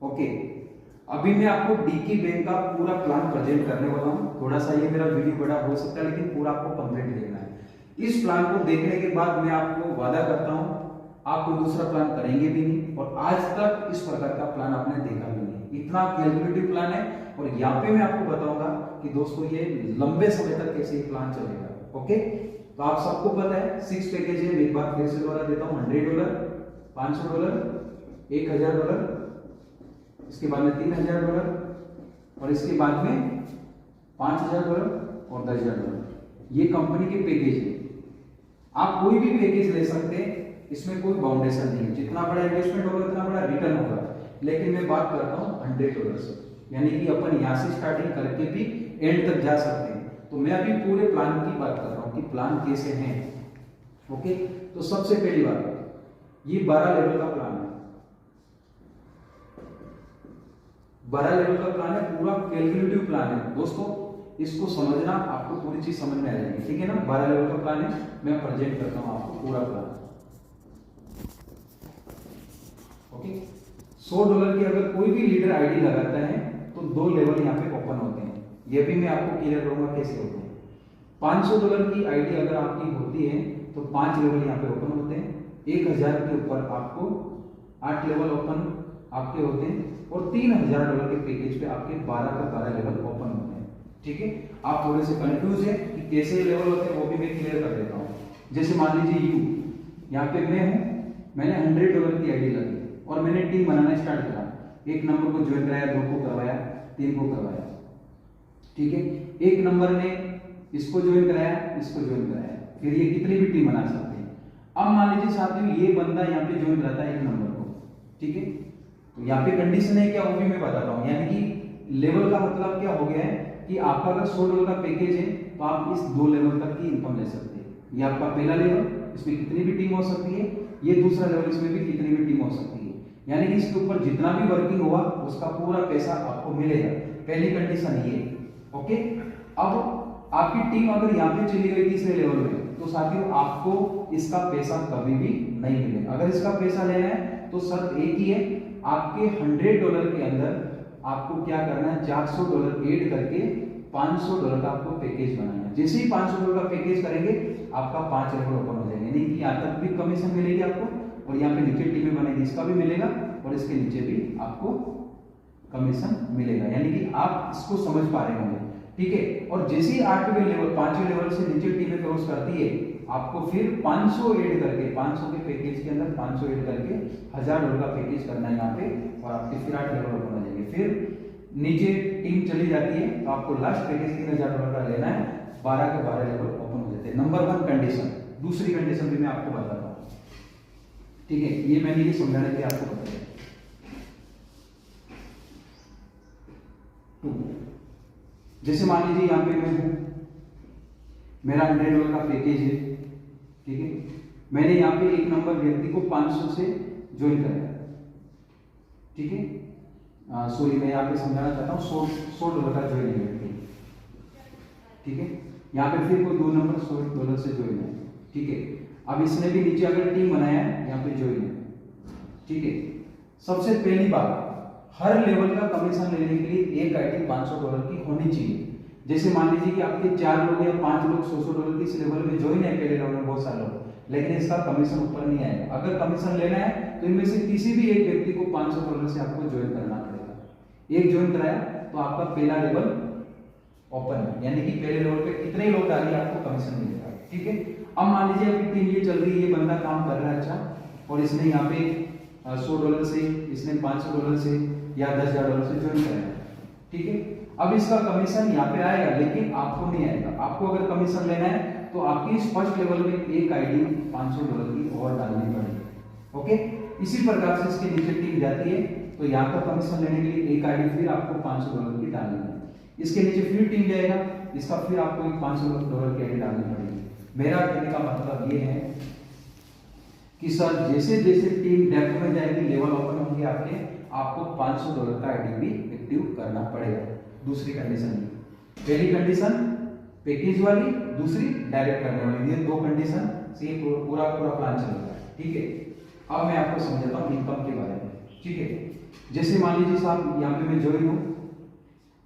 Okay, अभी मैं आपको डीके बैंक का पूरा प्लान प्रेजेंट करने वाला हूँ। थोड़ा सा ये मेरा वीडियो बड़ा हो सकता है, लेकिन पूरा आपको कंप्लीट देखना है। इस प्लान को देखने के बाद मैं आपको वादा करता हूँ आप कोई दूसरा प्लान करेंगे भी नहीं, और आज तक इस प्रकार का प्लान आपने देखा भी नहीं। इतना कैलकुलेटिव प्लान है, और यहाँ पे मैं आपको बताऊंगा कि दोस्तों ये लंबे समय तक कैसे ये प्लान चलेगा। ओके, तो आप सबको पता है 6 पैकेज है। एक बार फिर से दोहरा देता हूँ, $100, $500, $1000, इसके बाद में $3000, और इसके बाद में $5000 और $10000। ये कंपनी के पैकेज है। आप कोई भी पैकेज ले सकते हैं, इसमें कोई बाउंडेशन नहीं है। जितना बड़ा इन्वेस्टमेंट होगा उतना बड़ा रिटर्न होगा। लेकिन मैं बात करता हूँ $100 से, यानी कि अपन यहाँ से स्टार्टिंग करके भी एंड तक जा सकते हैं। तो मैं अभी पूरे प्लान की बात कर रहा हूँ कि प्लान कैसे है। ओके, तो सबसे पहली बात, ये 12 लेवल का प्लान है। 12 लेवल का प्लान है, पूरा कैलकुलेटिव प्लान है दोस्तों। इसको समझना, आपको पूरी चीज समझ में आ जाएगी, ठीक है ना। 12 लेवल का प्लान है, मैं प्रेजेंट करता हूं आपको पूरा प्लान। ओके, $100 की अगर कोई भी लीडर आईडी लगाता है तो 2 लेवल यहाँ पे ओपन होते हैं। ये भी मैं आपको क्लियर करूंगा कैसे होते हैं। $500 की आईडी अगर आपकी होती है तो 5 लेवल यहाँ पे ओपन होते हैं। 1000 के ऊपर आपको 8 लेवल ओपन आपके होते हैं, और $3000 के पैकेज पे आपके 12 के 12 लेवल ओपन होते हैं। ठीक है, आप थोड़े से कंफ्यूज है कि कैसे लेवल होते हैं, वो भी मैं क्लियर कर देता हूँ। जैसे मान लीजिए यू, यहाँ पे मैं हूँ, मैंने $100 की आईडी लगी और मैंने टीम बनाना स्टार्ट करा। 1 नंबर को ज्वाइन कराया, 2 को करवाया, 3 को करवाया। ठीक है, 1 नंबर ने इसको ज्वाइन कराया, इसको ज्वाइन कराया, फिर ये कितनी भी टीम बना सकते हैं। अब मान लीजिए साथियों ये बंदा यहाँ पे ज्वाइन कराता है 1 नंबर को। ठीक है, तो यहाँ पे कंडीशन है क्या, वो भी मैं बताता हूँ। यानी कि लेवल का मतलब क्या हो गया है कि आपका अगर $100 का पैकेज है तो आप इस 2 लेवल तक की इनकम ले सकते हैं। ये आपका पहला लेवल, इसमें कितनी भी टीम हो सकती है। ये दूसरा लेवल, इसमें भी कितनी भी टीम हो सकती है। यानी कि इसके ऊपर जितना भी वर्किंग हुआ उसका पूरा पैसा आपको मिलेगा। पहली कंडीशन ये। ओके, अब आपकी टीम अगर यहाँ पे चली गई तीसरे लेवल में तो साथियों आपको इसका पैसा कभी भी नहीं मिलेगा। अगर इसका पैसा लेना है तो शर्त एक ही है, आपके $100 के अंदर आपको क्या करना है, $400 ऐड करके $500 का आपको पैकेज बनाना है। जैसे ही $500 का पैकेज करेंगे आपका 5 लेवल ओपन हो जाएंगे। यानी कि यहाँ तक भी कमीशन मिलेगी आपको, और यहाँ पे नीचे टीमें बनेगी, इसका भी मिलेगा, और इसके नीचे भी आपको कमीशन मिलेगा। यानी कि आप इसको समझ पा रहे होंगे। ठीक है, और जैसे ही 8वें लेवल 5वें लेवल से नीचे टीमें क्रॉस करती है, आपको फिर 500 ऐड करके, 500 के पैकेज के अंदर 500 ऐड करके $1000 का पैकेज करना है यहाँ पे, और आपके फिर 8 लेवल ओपन हो जाएंगे। फिर नीचे टीम चली जाती है तो आपको लास्ट पैकेज $3000 का लेना है, 12 के 12 लेवल ओपन हो जाते हैं। Number 1 condition. दूसरी कंडीशन भी मैं आपको बताता हूँ। ठीक है, ये मैंने ये समझाने के लिए आपको बताया। 2, जैसे मान लीजिए यहाँ पे मैं हूँ, मेरा $100 का पैकेज है। ठीक है, मैंने यहाँ पे 1 नंबर व्यक्ति को 500 से ज्वाइन कराया। ठीक है, सॉरी मैं यहाँ पे समझाना चाहता हूँ, $100 का ज्वाइन है। ठीक है, यहाँ पे फिर कोई 2 नंबर $100 से ज्वाइन है। ठीक है, अब इसने भी नीचे अगर टीम बनाया है, यहाँ पे ज्वाइन है। ठीक है, सबसे पहली बात, हर लेवल का कमीशन लेने के लिए एक आईडी $500 की होनी चाहिए। जैसे मान लीजिए कि आपके 4 लोग या 5 लोग $100 की इस लेवल में ज्वाइन है, पहले लेवल में बहुत सारे लोग, लेकिन इसका कमीशन ऊपर नहीं आएगा। अगर कमीशन लेना है तो इनमें से किसी भी एक व्यक्ति को $500 से आपको ज्वाइन करना पड़ेगा। एक ज्वाइन कराया तो आपका पहला लेवल ओपन है, यानी कि पहले लेवल पे कितने लोग डालिए आपको कमीशन मिलेगा। ठीक है, अब मान लीजिए आपकी टीम ये चल रही है, ये बंदा काम कर रहा है अच्छा, और इसने यहाँ पे $100 से, इसने $500 से या $10,000 से ज्वाइन कराया। ठीक है, अब इसका कमीशन यहाँ पे आएगा, लेकिन आपको नहीं आएगा। आपको अगर कमीशन लेना है तो आपकी इस फर्स्ट लेवल में एक आईडी $500 की और डालनी पड़ेगी। ओके, इसी प्रकार से इसके नीचे टीम जाती है तो यहाँ का कमीशन लेने के लिए एक आईडी फिर आपको $500 की डालनी है। इसके नीचे फिर टीम जाएगा, इसका फिर आपको एक $500 की आईडी डालनी पड़ेगी। मेरा कहने का मतलब ये है कि सर जैसे जैसे टीम डेप्थ में जाएगी, लेवल ओपन होंगे आपको $500 का आईडी भी एक्टिव करना पड़ेगा। दूसरी कंडीशन, पहली कंडीशन पैकेज वाली, दूसरी डायरेक्ट करने वाली। ये 2 कंडीशन से पूरा प्लान चलेगा। ठीक है, अब मैं आपको समझाता हूँ इनकम के बारे में। ठीक है, जैसे मान लीजिए साहब यहाँ पे मैं ज्वाइन हूँ,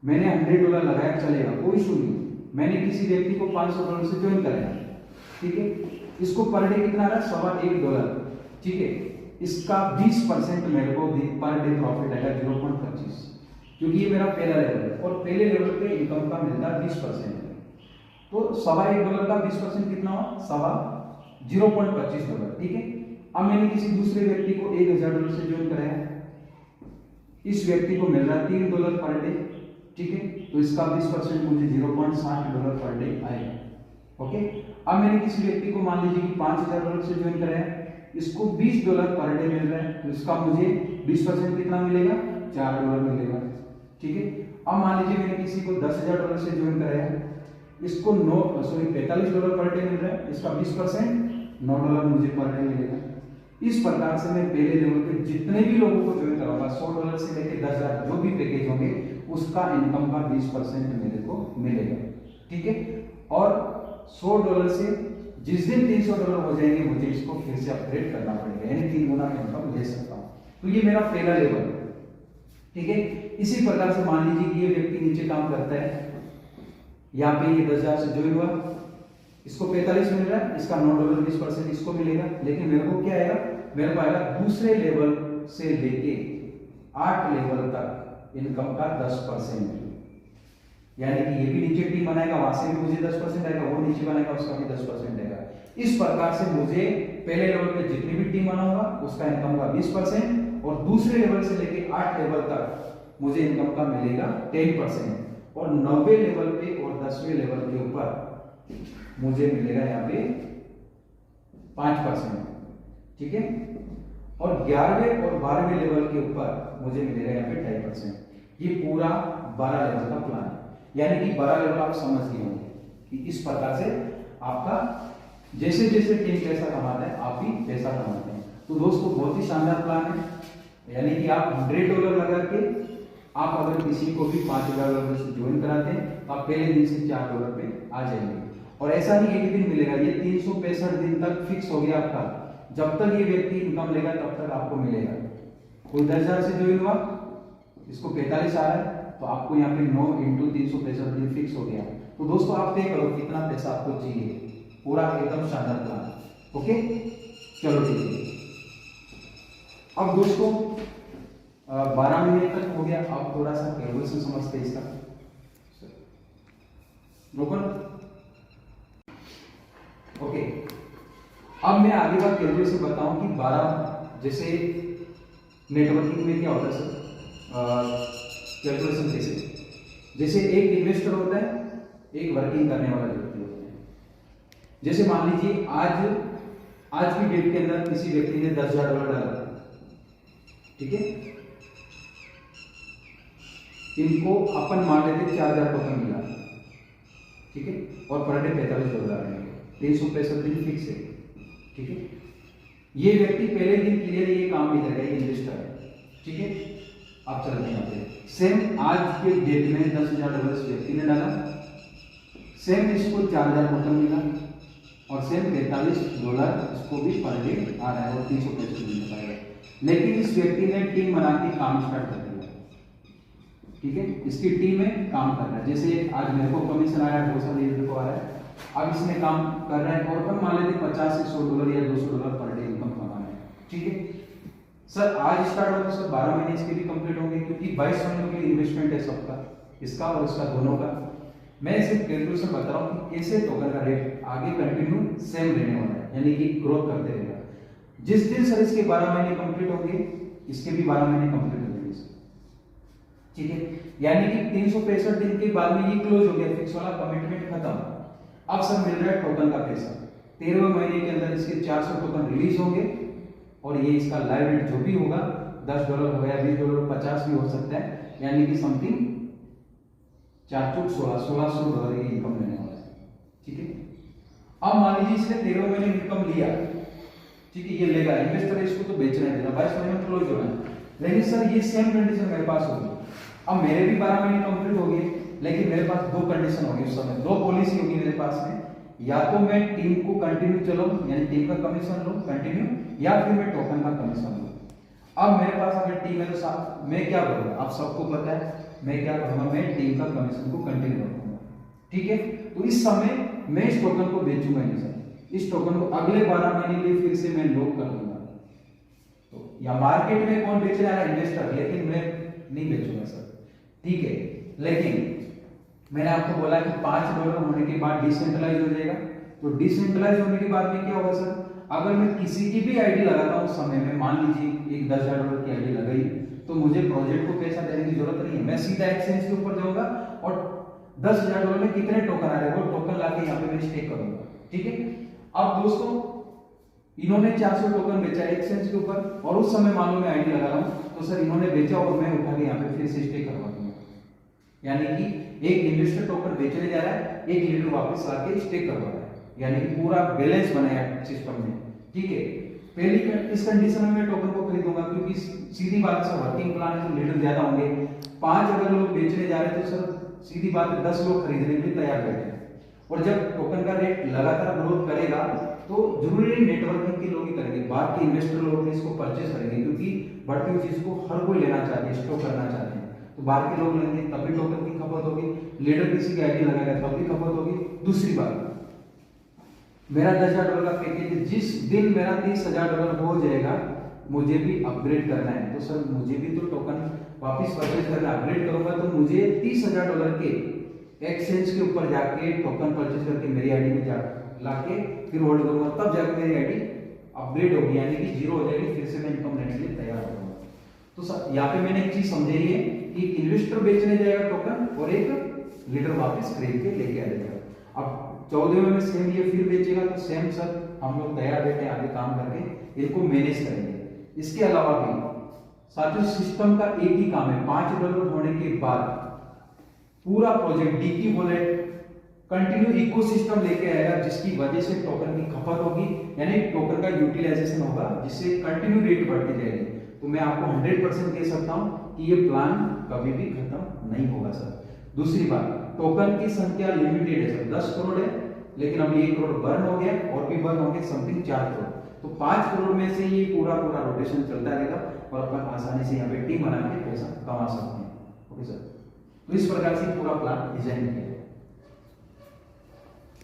मैंने $100 लगाया, चलेगा, कोई इशू नहीं। मैंने किसी व्यक्ति को $500 से ज्वाइन कराया, ठीक है, इसको पर डे कितना रहा, $1.25, ठीक है, इसका 20% मेरे को पर डे प्रॉफिट आएगा 0.25, क्योंकि ये मेरा पहला लेवल है और पहले लेवल पे इनकम का मिलता है 20%। तो $1.25 का 20% कितना हुआ, 0.25, ठीक है। अब मैंने किसी दूसरे व्यक्ति को $1000 से ज्वाइन कराया, इस व्यक्ति को मिल रहा है $3 पर डे, ठीक है, तो इसका 20% मुझे $0.60 पर डे आएगा, ओके। अब मैंने किसी व्यक्ति को मान लीजिए कि $5000 से ज्वाइन कराया, इसको $20 पर डे मिल रहा है, तो इसका मुझे 20% कितना मिलेगा, $4 मिलेगा, ठीक है। अब मान लीजिए मैंने किसी को $10000 से ज्वाइन कराया, इसको $45 पर डे मिल रहा है, इसका 20% $9 मुझे पर डे मिलेगा। इस प्रकार से मैं पहले लेवल पे जितने भी लोगों को ज्वाइन कराऊंगा, $100 से लेकर 10,000 जो भी पैकेज होंगे, उसका इनकम का 20% मेरे को मिलेगा, ठीक है। और $100 से जिस दिन $300 हो जाएंगे, मुझे इसको फिर से अपग्रेड करना पड़ेगा, यानी 3 गुना मैं इनकम ले सकता हूँ। तो ये मेरा पहला लेवल है, ठीक है। इसी प्रकार से मान लीजिए कि ये व्यक्ति नीचे काम करता है, यहाँ पे ये 10,000 से ज्वाइन हुआ, इसको 45 मिल रहा है, इसका $9 20% इसको मिलेगा, लेकिन मेरे को क्या आएगा, मेरे को आएगा दूसरे लेवल से लेके 8 लेवल तक इनकम का 10%, यानी कि ये भी नीचे टीम बनाएगा, वहां से भी मुझे 10% आएगा, वो नीचे बनाएगा, उसका भी 10% आएगा। इस प्रकार से मुझे पहले लेवल पे जितनी भी टीम बनाऊंगा उसका इनकम का 20%, और दूसरे लेवल से लेके 8 लेवल तक मुझे इनकम का मिलेगा 10%, और 90 लेवल पे और 10वें लेवल के ऊपर मुझे मिलेगा यहाँ पे 5%, ठीक है। और 11वें और 12वें लेवल के ऊपर मुझे मिलेगा यहाँ पे 2.5%। ये पूरा 12 लेवल का प्लान है, यानी कि 12 लेवल आप समझ गए होंगे कि इस प्रकार से आपका जैसे जैसे टीम पैसा कमाता है, आप भी पैसा कमाते हैं। तो दोस्तों बहुत ही शानदार प्लान है, यानी कि आप $100 लगा के आप अगर किसी को भी $5000 से ज्वाइन कराते हैं, तो आप पहले दिन से $4 पे आ जाएंगे। और ऐसा नहीं एक दिन मिलेगा, ये 365 दिन तक फिक्स हो गया आपका। जब तक ये व्यक्ति इनकम लेगा तब तक आपको मिलेगा। कोई 10,000 से ज्वाइन हुआ, इसको 45 आ रहा है, तो आपको यहाँ पे 9 × 365 दिन फिक्स हो गया। तो दोस्तों आप तय करो कितना पैसा आपको चाहिए, पूरा एकदम शानदार प्लान, ओके। चलो ठीक है। अब दोस्तों 12 महीने तक हो गया, अब थोड़ा सा कैलकुलेशन समझते हैं इसका। रोकन, ओके। अब मैं आगे बात कैलकुलेशन बताऊं कि 12 जैसे नेटवर्किंग में क्या होता है सर, कैलकुलेशन कैसे, जैसे एक इन्वेस्टर होता है, एक वर्किंग करने वाला व्यक्ति होता है। जैसे मान लीजिए आज की डेट के अंदर किसी व्यक्ति ने $10,000 डाला, ठीक है, इनको अपन मान लेते 4,000 टोकन मिला, ठीक है, और पर डे $45 आएंगे, 365 दिन फिक्स है, ठीक है। ये व्यक्ति पहले दिन क्लियर ये काम भी करेगा, ये इन्वेस्टर है, ठीक है। आप चलते हैं सेम आज के डेट में $10,000 इस व्यक्ति ने डाला, सेम इसको 4,000 टोकन मिला, और सेम $45 इसको भी पर डे आ रहा है, और 365 दिन पाएगा। लेकिन इस व्यक्ति ने टीम बना के काम स्टार्ट कर दिया, ठीक है, इसकी टीम में काम कर रहा है। जैसे आज मेरे को कमीशन आ रहा है, 200 मेरे को आ रहा है, अब इसमें काम कर रहा है, और अपन मान लेते $50 से $100 या $200 पर डे इनकम कमाना है, ठीक है। सर आज स्टार्ट होगा, सर 12 महीने इसके भी कंप्लीट होंगे, क्योंकि 22 महीनों के लिए इन्वेस्टमेंट है सबका, इसका और इसका दोनों का। मैं सिर्फ कैलकुलेशन बता रहा हूँ कि कैसे टोकन का रेट आगे कंटिन्यू सेम रहने वाला है, यानी कि ग्रोथ करते रहेगा। जिस दिन सर इसके 12 महीने कंप्लीट होंगे, इसके भी 12 महीने कंप्लीट हो जाएंगे, ठीक है। यानी कि 365 दिन के बाद में ये क्लोज हो गया, फिक्स वाला कमिटमेंट खत्म। अब सर मिल रहा है टोकन का पैसा, 13वें महीने के अंदर इसके 400 टोकन रिलीज होंगे, और ये इसका लाइव रेट जो भी होगा $10 हो गया, $20, $50 भी हो सकता है, यानी कि समथिंग 4 $1600 की इनकम लेने वाला है, ठीक है। अब मान लीजिए इसने 13वें महीने इनकम लिया, ठीक है, ये लेगा इन्वेस्टर, इसको तो बेचना है, 22 महीने में क्लोज होना है। लेकिन सर ये सेम कंडीशन मेरे पास होगी, अब मेरे भी 12 महीने कंप्लीट हो गए, लेकिन मेरे पास 2 कंडीशन होगी उस समय, 2 पॉलिसी होगी मेरे पास में, या तो मैं टीम को कंटिन्यू चलाऊं, यानी टीम का कमीशन लूं कंटिन्यू, या फिर मैं टोकन का कमीशन लूं। अब मेरे पास अगर टीम है तो साहब मैं क्या करूँगा, आप सबको पता है मैं क्या करूँगा, मैं टीम का कमीशन को कंटिन्यू रखूंगा। ठीक है, तो इस समय मैं इस टोकन को बेचूंगा नहीं सर, इस टोकन को अगले 12 महीने के लिए फिर से मैं लॉक कर दूंगा। तो या मार्केट में कौन बेचने वाला, इन्वेस्टर, लेकिन मैं नहीं बेचूंगा सर। ठीक है, लेकिन मैंने आपको बोला कि $5 होने के बाद डिसेंट्रलाइज हो जाएगा। तो डिसेंट्रलाइज होने के बाद में क्या होगा सर, अगर मैं किसी की भी आईडी लगाता हूँ उस समय में, मान लीजिए एक $10,000 की आईडी लगाई, तो मुझे प्रोजेक्ट को पैसा देने की जरूरत नहीं है, मैं सीधा एक्सचेंज के ऊपर जाऊंगा और $10,000 में कितने टोकन आ रहे हैं वो टोकन लाके यहाँ पे मैं स्टेक करूंगा। ठीक है, अब दोस्तों इन्होंने 400 टोकन बेचा एक्सचेंज के ऊपर और उस समय मान लो मैं आईडी लगा रहा हूँ, तो सर इन्होंने बेचा और मैं उठा के यहाँ पे फिर से स्टेक करवा दूंगा। यानी कि एक इन्वेस्टर टोकन बेचने जा रहा है, एक लीडर वापस लाके स्टेक करवा रहा है, यानी कि पूरा बैलेंस बनाया सिस्टम में। ठीक है, पहली इस कंडीशन में मैं टोकन को खरीदूंगा, क्योंकि सीधी बात है वर्किंग प्लान है तो लीडर ज्यादा होंगे। 5 अगर लोग बेचने जा रहे हैं तो सर सीधी बात है 10 लोग खरीदने के लिए तैयार बैठे हैं। और जब टोकन का रेट लगातार ग्रोथ करेगा तो जरूरी नहीं नेटवर्किंग के लोग ही करेंगे, बाहर के इन्वेस्टर लोग भी इसको परचेस करेंगे, क्योंकि बढ़ती हुई चीज को हर कोई लेना चाहते हैं, स्टॉक करना चाहते हैं। तो बाहर के लोग लेंगे तभी टोकन की खपत होगी, लीडर किसी की आईडी लगाएगा तब भी खपत होगी। दूसरी बात, मेरा $10,000 का पैकेज है, जिस दिन मेरा $30,000 हो जाएगा मुझे भी अपग्रेड करना है, तो सर मुझे भी तो टोकन वापस परचेज करना, अपग्रेड करूंगा तो मुझे $30,000 के एक्सचेंज के ऊपर जाके टोकन परचेज करके मेरी आईडी में जा लाके फिर होल्ड करूंगा, तब जाके मेरी आईडी अपग्रेड होगी, यानी कि 0 हो जाएगी, फिर से मैं इनकम लेने के लिए तैयार हो जाऊंगा। तो सर यहाँ पे मैंने एक चीज समझाई है कि इन्वेस्टर बेचने जाएगा टोकन और एक लीडर वापस खरीद के लेके आ जाएगा। अब 14वें में सेम ये फिर बेचेगा, तो सेम सर हम लोग तैयार बैठे हैं आगे काम करके इनको मैनेज करेंगे। इसके अलावा भी साथियों सिस्टम का एक ही काम है, $5 होने के बाद पूरा project Dickie wallet continue ecosystem लेके आएगा, जिसकी वजह से टोकन की खपत होगी, यानी टोकन का यूटिलाइजेशन होगा, जिससे कंटिन्यू रेट बढ़ती जाएगी। तो मैं आपको 100% कह सकता हूं कि ये प्लान कभी भी खत्म नहीं होगा सर। दूसरी बात, टोकन की संख्या लिमिटेड है सर, 10 करोड़ है, लेकिन अभी 1 करोड़ बर्न हो गया और भी बर्न हो गए समथिंग 4 करोड़, तो 5 करोड़ में से ये पूरा रोटेशन चलता रहेगा और अपन आसानी से यहाँ पे टीम बना के पैसा कमा सकते हैं। ओके सर, तो इस प्रकार से पूरा प्लान डिजाइन किया।